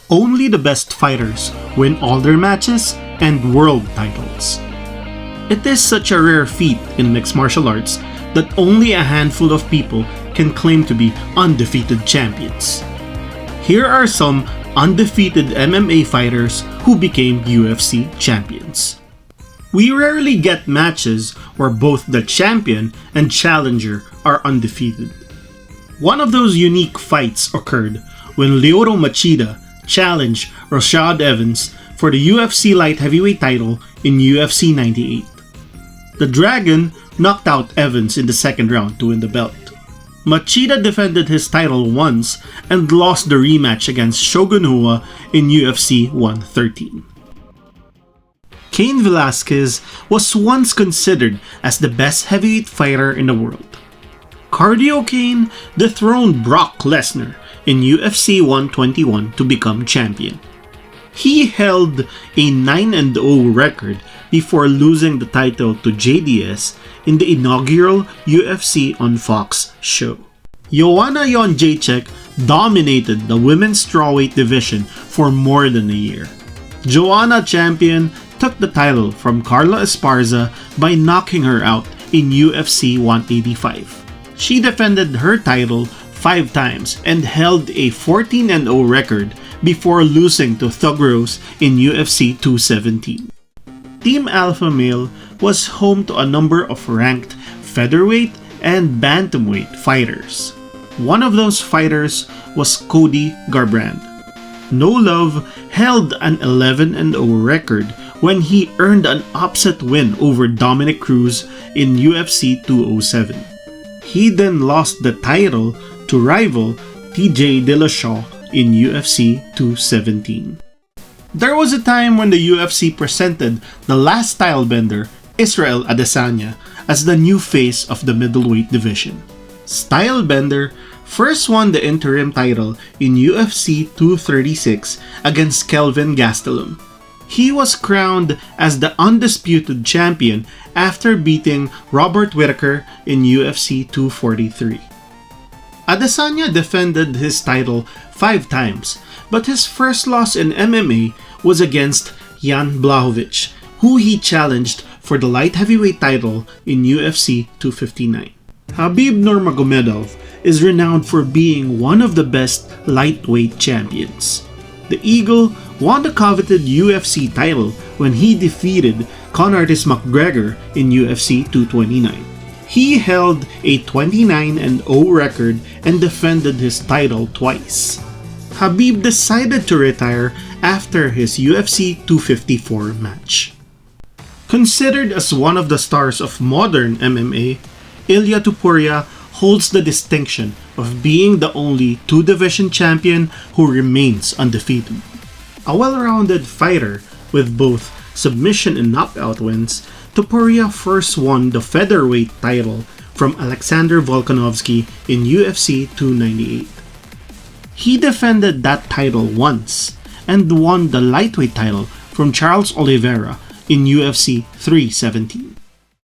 Only the best fighters win all their matches and world titles. It is such a rare feat in mixed martial arts that only a handful of people can claim to be undefeated champions. Here are some undefeated MMA fighters who became UFC champions. We rarely get matches where both the champion and challenger are undefeated. One of those unique fights occurred when Lyoto Machida challenged Rashad Evans for the UFC light heavyweight title in UFC 98. The Dragon knocked out Evans in the second round to win the belt. Machida defended his title once and lost the rematch against Shogun Rua in UFC 113. Cain Velasquez was once considered as the best heavyweight fighter in the world. Cardio Cain dethroned Brock Lesnar in UFC 121 to become champion. He held a 9-0 record before losing the title to JDS in the inaugural UFC on Fox show. Joanna Jędrzejczyk dominated the women's strawweight division for more than a year. Joanna Champion took the title from Carla Esparza by knocking her out in UFC 185. She defended her title 5 times and held a 14-0 record before losing to Thug Rose in UFC 217. Team Alpha Male was home to a number of ranked featherweight and bantamweight fighters. One of those fighters was Cody Garbrandt. No Love held an 11-0 record when he earned an upset win over Dominic Cruz in UFC 207. He then lost the title to rival TJ Dillashaw in UFC 217. There was a time when the UFC presented the last stylebender, Israel Adesanya, as the new face of the middleweight division. Stylebender first won the interim title in UFC 236 against Kelvin Gastelum. He was crowned as the undisputed champion after beating Robert Whittaker in UFC 243. Adesanya defended his title 5 times, but his first loss in MMA was against Jan Blachowicz, who he challenged for the light heavyweight title in UFC 259. Khabib Nurmagomedov is renowned for being one of the best lightweight champions. The Eagle won the coveted UFC title when he defeated Conor McGregor in UFC 229. He held a 29-0 record and defended his title twice. Khabib decided to retire after his UFC 254 match. Considered as one of the stars of modern MMA, Ilia Topuria holds the distinction of being the only 2-division champion who remains undefeated. A well-rounded fighter with both submission and knockout wins, Topuria first won the featherweight title from Alexander Volkanovski in UFC 298. He defended that title once and won the lightweight title from Charles Oliveira in UFC 317.